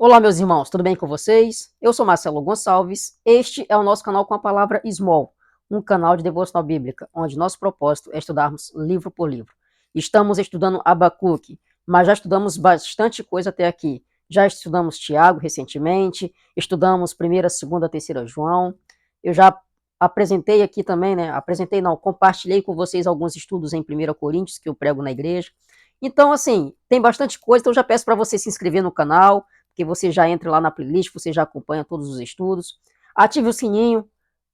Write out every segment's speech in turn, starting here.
Olá, meus irmãos, tudo bem com vocês? Eu sou Marcelo Gonçalves. Este é o nosso canal com a palavra Small, um canal de devocional bíblica, onde nosso propósito é estudarmos livro por livro. Estamos estudando Abacuque, mas já estudamos bastante coisa até aqui. Já estudamos Tiago recentemente, estudamos 1ª, 2ª, 3ª João. Eu já apresentei aqui também, compartilhei com vocês alguns estudos em 1ª Coríntios, que eu prego na igreja. Então, assim, tem bastante coisa, então eu já peço para você se inscrever no canal, que você já entre lá na playlist, você já acompanha todos os estudos. Ative o sininho,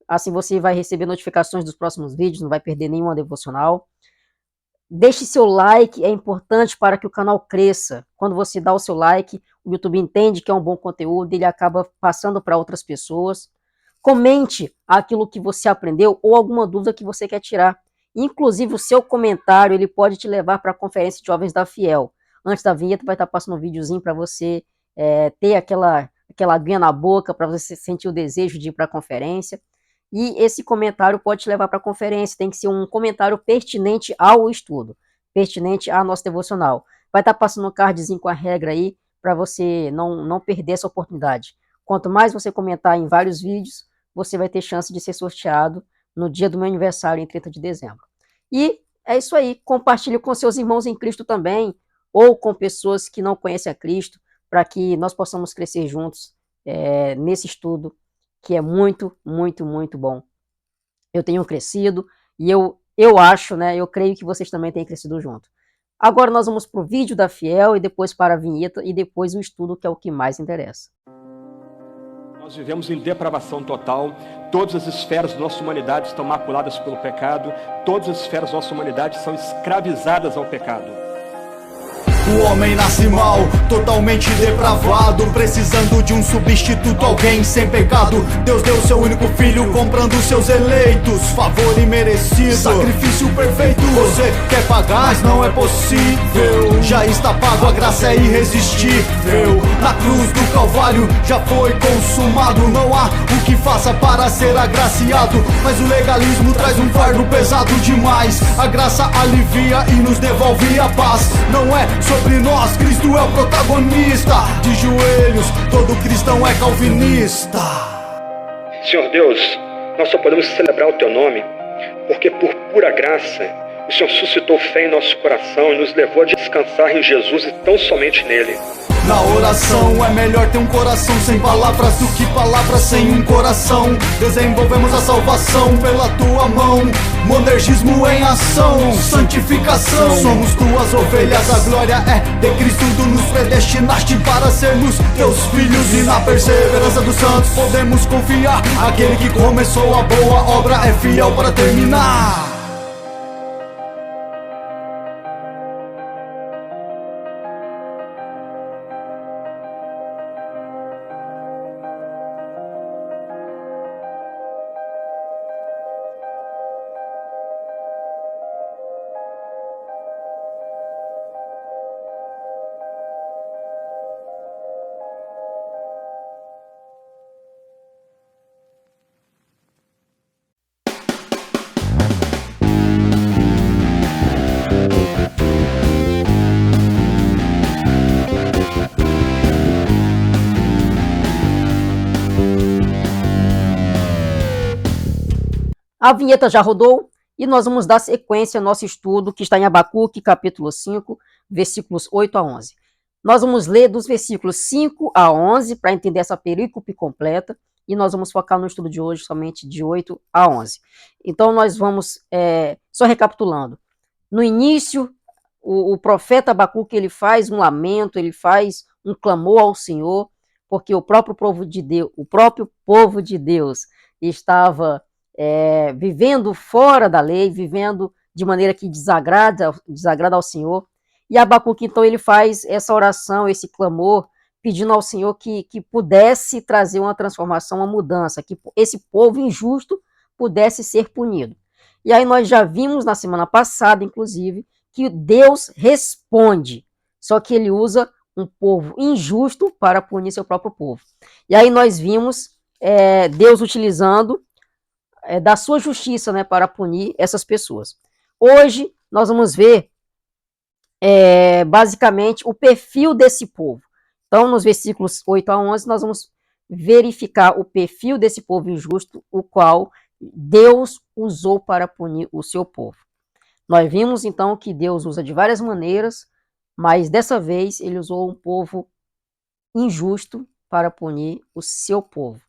assim você vai receber notificações dos próximos vídeos, não vai perder nenhuma devocional. Deixe seu like, é importante para que o canal cresça. Quando você dá o seu like, o YouTube entende que é um bom conteúdo, ele acaba passando para outras pessoas. Comente aquilo que você aprendeu ou alguma dúvida que você quer tirar. Inclusive, o seu comentário ele pode te levar para a Conferência de Jovens da Fiel. Antes da vinheta, vai estar passando um videozinho para você ter aquela aguinha na boca, para você sentir o desejo de ir para a conferência. E esse comentário pode te levar para a conferência, tem que ser um comentário pertinente ao estudo, pertinente à nossa devocional. Vai estar passando um cardzinho com a regra aí, para você não perder essa oportunidade. Quanto mais você comentar em vários vídeos, você vai ter chance de ser sorteado no dia do meu aniversário, em 30 de dezembro. E é isso aí, compartilhe com seus irmãos em Cristo também, ou com pessoas que não conhecem a Cristo, para que nós possamos crescer juntos nesse estudo, que é muito, muito, muito bom. Eu tenho crescido e eu acho, né, eu creio que vocês também têm crescido junto. Agora nós vamos para o vídeo da Fiel e depois para a vinheta e depois o estudo, que é o que mais interessa. Nós vivemos em depravação total, todas as esferas da nossa humanidade estão maculadas pelo pecado, todas as esferas da nossa humanidade são escravizadas ao pecado. O homem nasce mal, totalmente depravado, precisando de um substituto, alguém sem pecado. Deus deu seu único filho, comprando seus eleitos, favor imerecido, sacrifício perfeito. Você quer pagar, mas não é possível, já está pago, a graça é irresistível. Na cruz do Calvário já foi consumado, não há o que faça para ser agraciado. Mas o legalismo traz um fardo pesado demais, a graça alivia e nos devolve a paz. Não é sobre nós, Cristo é o protagonista. De joelhos, todo cristão é calvinista. Senhor Deus, nós só podemos celebrar o Teu nome porque por pura graça o Senhor suscitou fé em nosso coração e nos levou a descansar em Jesus e tão somente nele. Na oração é melhor ter um coração sem palavras do que palavras sem um coração. Desenvolvemos a salvação pela tua mão, monergismo em ação, santificação. Somos tuas ovelhas, a glória é de Cristo. Tu nos predestinaste para sermos teus filhos, e na perseverança dos santos podemos confiar. Aquele que começou a boa obra é fiel para terminar. A vinheta já rodou e nós vamos dar sequência ao nosso estudo, que está em Abacuque, capítulo 5, versículos 8 a 11. Nós vamos ler dos versículos 5 a 11 para entender essa perícope completa, e nós vamos focar no estudo de hoje somente de 8 a 11. Então nós vamos, só recapitulando, no início o profeta Abacuque ele faz um lamento, ele faz um clamor ao Senhor, porque o próprio povo de Deus estava vivendo fora da lei, vivendo de maneira que desagrada ao Senhor. E Abacuque, então, ele faz essa oração, esse clamor, pedindo ao Senhor que pudesse trazer uma transformação, uma mudança, que esse povo injusto pudesse ser punido. E aí nós já vimos na semana passada, inclusive, que Deus responde, só que ele usa um povo injusto para punir seu próprio povo. E aí nós vimos Deus utilizando da sua justiça, né, para punir essas pessoas. Hoje nós vamos ver basicamente o perfil desse povo. Então, nos versículos 8 a 11, nós vamos verificar o perfil desse povo injusto, o qual Deus usou para punir o seu povo. Nós vimos, então, que Deus usa de várias maneiras, mas dessa vez ele usou um povo injusto para punir o seu povo.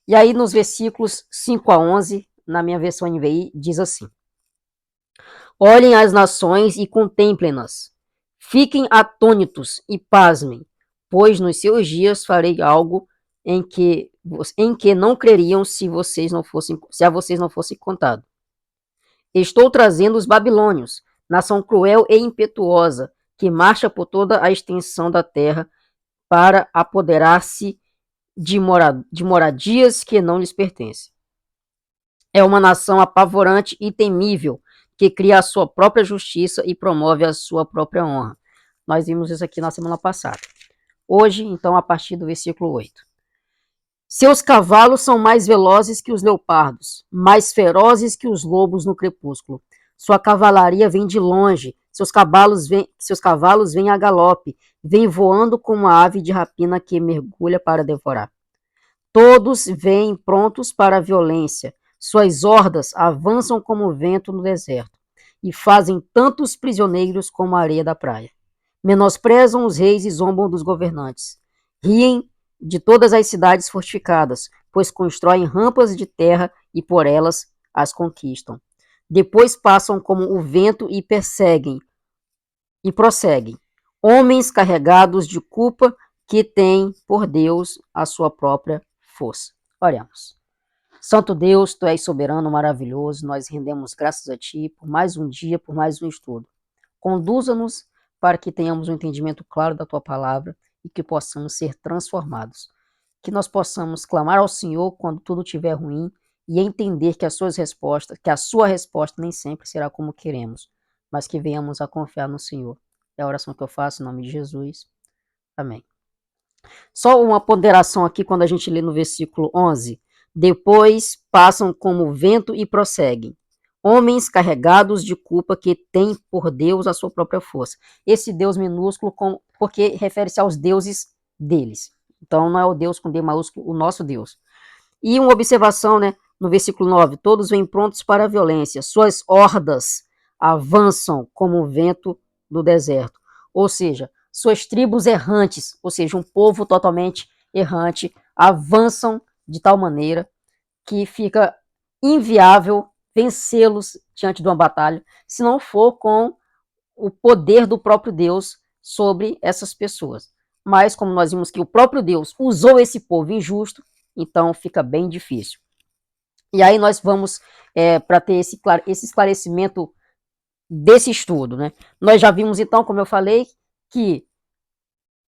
E aí, nos versículos 5 a 11, na minha versão NVI, diz assim: Olhem as nações e contemplem-nas. Fiquem atônitos e pasmem, pois nos seus dias farei algo em que não creriam se a vocês não fosse contado. Estou trazendo os babilônios, nação cruel e impetuosa, que marcha por toda a extensão da terra para apoderar-se de moradias que não lhes pertencem. É uma nação apavorante e temível, que cria a sua própria justiça e promove a sua própria honra. Nós vimos isso aqui na semana passada. Hoje, então, a partir do versículo 8. Seus cavalos são mais velozes que os leopardos, mais ferozes que os lobos no crepúsculo. Sua cavalaria vem de longe, seus cavalos vêm a galope, vêm voando como uma ave de rapina que mergulha para devorar. Todos vêm prontos para a violência, suas hordas avançam como o vento no deserto, e fazem tantos prisioneiros como a areia da praia. Menosprezam os reis e zombam dos governantes. Riem de todas as cidades fortificadas, pois constroem rampas de terra e por elas as conquistam. Depois passam como o vento e prosseguem. Homens carregados de culpa que têm por Deus a sua própria força. Oremos. Santo Deus, Tu és soberano, maravilhoso, nós rendemos graças a Ti por mais um dia, por mais um estudo. Conduza-nos para que tenhamos um entendimento claro da Tua palavra e que possamos ser transformados. Que nós possamos clamar ao Senhor quando tudo estiver ruim e entender que a sua resposta nem sempre será como queremos, mas que venhamos a confiar no Senhor. É a oração que eu faço em nome de Jesus. Amém. Só uma ponderação aqui quando a gente lê no versículo 11. Depois passam como vento e prosseguem. Homens carregados de culpa que têm por Deus a sua própria força. Esse Deus minúsculo, porque refere-se aos deuses deles. Então não é o Deus com D maiúsculo, o nosso Deus. E uma observação, né, no versículo 9. Todos vêm prontos para a violência. Suas hordas avançam como o vento do deserto. Ou seja, suas tribos errantes, ou seja, um povo totalmente errante, avançam de tal maneira que fica inviável vencê-los diante de uma batalha, se não for com o poder do próprio Deus sobre essas pessoas. Mas como nós vimos que o próprio Deus usou esse povo injusto, então fica bem difícil. E aí nós vamos, para ter esse esclarecimento desse estudo, né? Nós já vimos então, como eu falei, que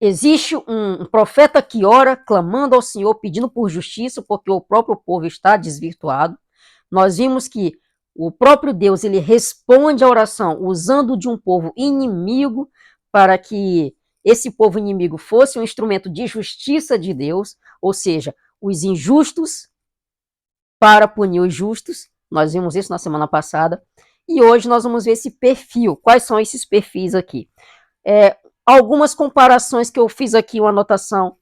existe um profeta que ora clamando ao Senhor, pedindo por justiça, porque o próprio povo está desvirtuado. Nós vimos que o próprio Deus, ele responde à oração usando de um povo inimigo para que esse povo inimigo fosse um instrumento de justiça de Deus, ou seja, os injustos para punir os justos. Nós vimos isso na semana passada. E hoje nós vamos ver esse perfil. Quais são esses perfis aqui? Algumas comparações que eu fiz aqui, uma anotação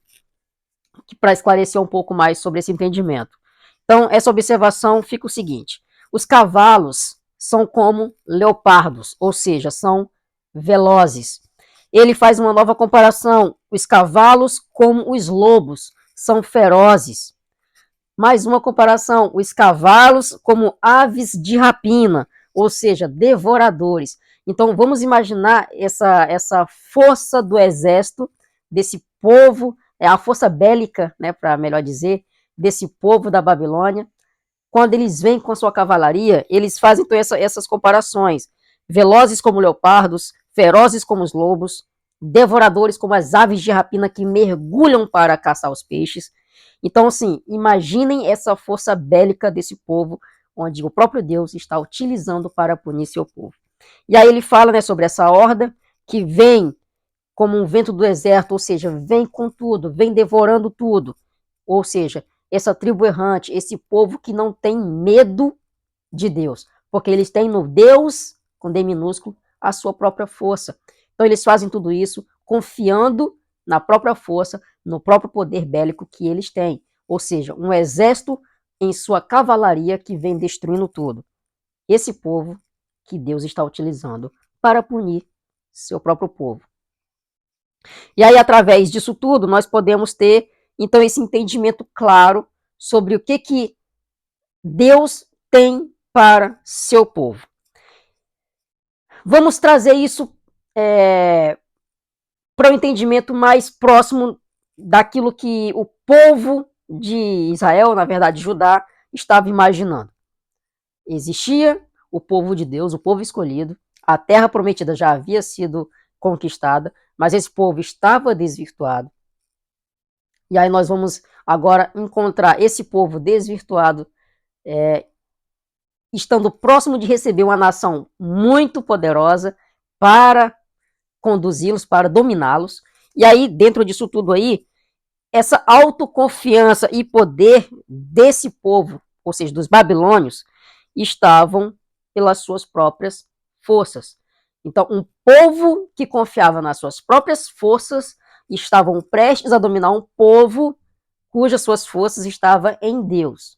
para esclarecer um pouco mais sobre esse entendimento. Então, essa observação fica o seguinte: os cavalos são como leopardos, ou seja, são velozes. Ele faz uma nova comparação: os cavalos como os lobos, são ferozes. Mais uma comparação: os cavalos como aves de rapina, ou seja, devoradores. Então vamos imaginar essa força do exército, desse povo, a força bélica, né, para melhor dizer, desse povo da Babilônia. Quando eles vêm com a sua cavalaria, eles fazem então essas comparações: velozes como leopardos, ferozes como os lobos, devoradores como as aves de rapina que mergulham para caçar os peixes. Então, assim, imaginem essa força bélica desse povo, onde o próprio Deus está utilizando para punir seu povo. E aí ele fala, né, sobre essa horda que vem como um vento do deserto, ou seja, vem com tudo, vem devorando tudo. Ou seja, essa tribo errante, esse povo que não tem medo de Deus, porque eles têm no Deus, com D minúsculo, a sua própria força. Então eles fazem tudo isso confiando na própria força, no próprio poder bélico que eles têm. Ou seja, um exército em sua cavalaria que vem destruindo tudo. Esse povo que Deus está utilizando para punir seu próprio povo. E aí, através disso tudo, nós podemos ter, então, esse entendimento claro sobre o que Deus tem para seu povo. Vamos trazer isso para um entendimento mais próximo daquilo que o povo de Israel, na verdade Judá, estava imaginando. Existia o povo de Deus, o povo escolhido, a terra prometida já havia sido conquistada, mas esse povo estava desvirtuado. E aí nós vamos agora encontrar esse povo desvirtuado, estando próximo de receber uma nação muito poderosa para conduzi-los, para dominá-los. E aí, dentro disso tudo aí, essa autoconfiança e poder desse povo, ou seja, dos babilônios, estavam pelas suas próprias forças. Então, um povo que confiava nas suas próprias forças estavam prestes a dominar um povo cujas suas forças estavam em Deus.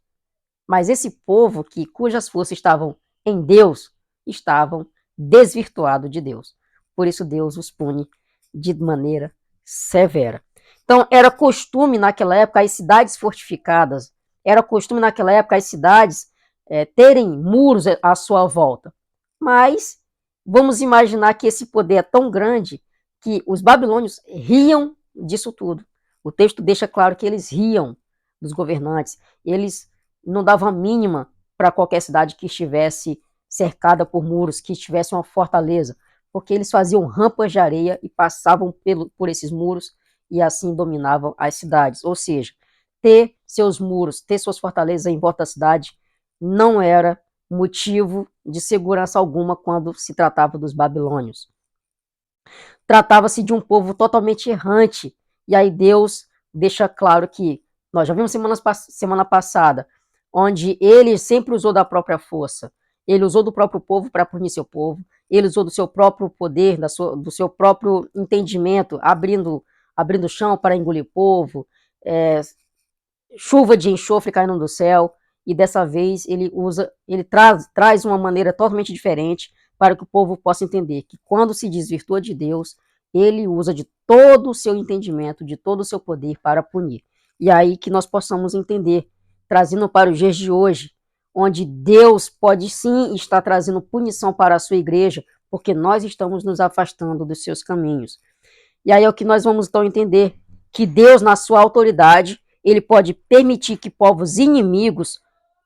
Mas esse povo cujas forças estavam em Deus, estavam desvirtuados de Deus. Por isso Deus os pune de maneira severa. Então, era costume naquela época as cidades fortificadas, era costume naquela época as cidades terem muros à sua volta. Mas vamos imaginar que esse poder é tão grande que os babilônios riam disso tudo. O texto deixa claro que eles riam dos governantes, eles não davam a mínima para qualquer cidade que estivesse cercada por muros, que tivesse uma fortaleza, porque eles faziam rampas de areia e passavam por esses muros e assim dominavam as cidades. Ou seja, ter seus muros, ter suas fortalezas em volta da cidade não era motivo de segurança alguma quando se tratava dos babilônios. Tratava-se de um povo totalmente errante, e aí Deus deixa claro que, nós já vimos semana passada, onde ele sempre usou da própria força, ele usou do próprio povo para punir seu povo, ele usou do seu próprio poder, do seu próprio entendimento, abrindo chão para engolir o povo, chuva de enxofre caindo do céu, e dessa vez ele traz uma maneira totalmente diferente para que o povo possa entender que quando se desvirtua de Deus, ele usa de todo o seu entendimento, de todo o seu poder para punir. E aí que nós possamos entender, trazendo para os dias de hoje, onde Deus pode sim estar trazendo punição para a sua igreja, porque nós estamos nos afastando dos seus caminhos. E aí é o que nós vamos então entender, que Deus, na sua autoridade, ele pode permitir que povos inimigos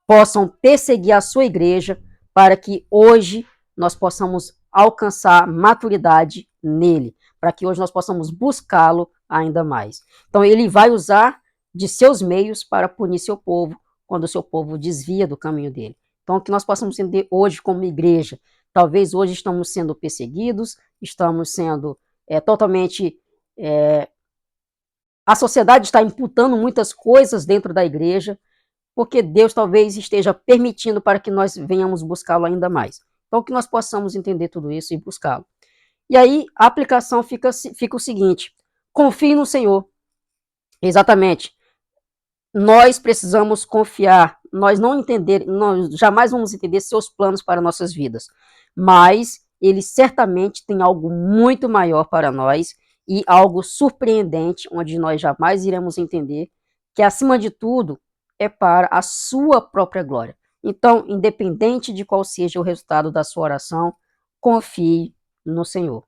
possam perseguir a sua igreja, para que hoje nós possamos alcançar maturidade nele, para que hoje nós possamos buscá-lo ainda mais. Então ele vai usar de seus meios para punir seu povo, quando o seu povo desvia do caminho dele. Então que nós possamos entender hoje como igreja, talvez hoje estamos sendo perseguidos, estamos sendo totalmente... a sociedade está imputando muitas coisas dentro da igreja, porque Deus talvez esteja permitindo para que nós venhamos buscá-lo ainda mais. Então que nós possamos entender tudo isso e buscá-lo. E aí a aplicação fica o seguinte: confie no Senhor. Exatamente. Nós precisamos confiar. Nós jamais vamos entender seus planos para nossas vidas. Mas ele certamente tem algo muito maior para nós e algo surpreendente, onde nós jamais iremos entender, que acima de tudo é para a sua própria glória. Então, independente de qual seja o resultado da sua oração, confie no Senhor.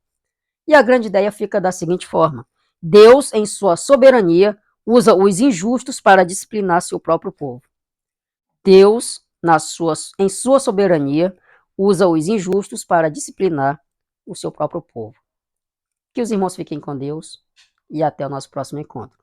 E a grande ideia fica da seguinte forma: Deus, em sua soberania, usa os injustos para disciplinar seu próprio povo. Deus, em sua soberania, usa os injustos para disciplinar o seu próprio povo. Que os irmãos fiquem com Deus e até o nosso próximo encontro.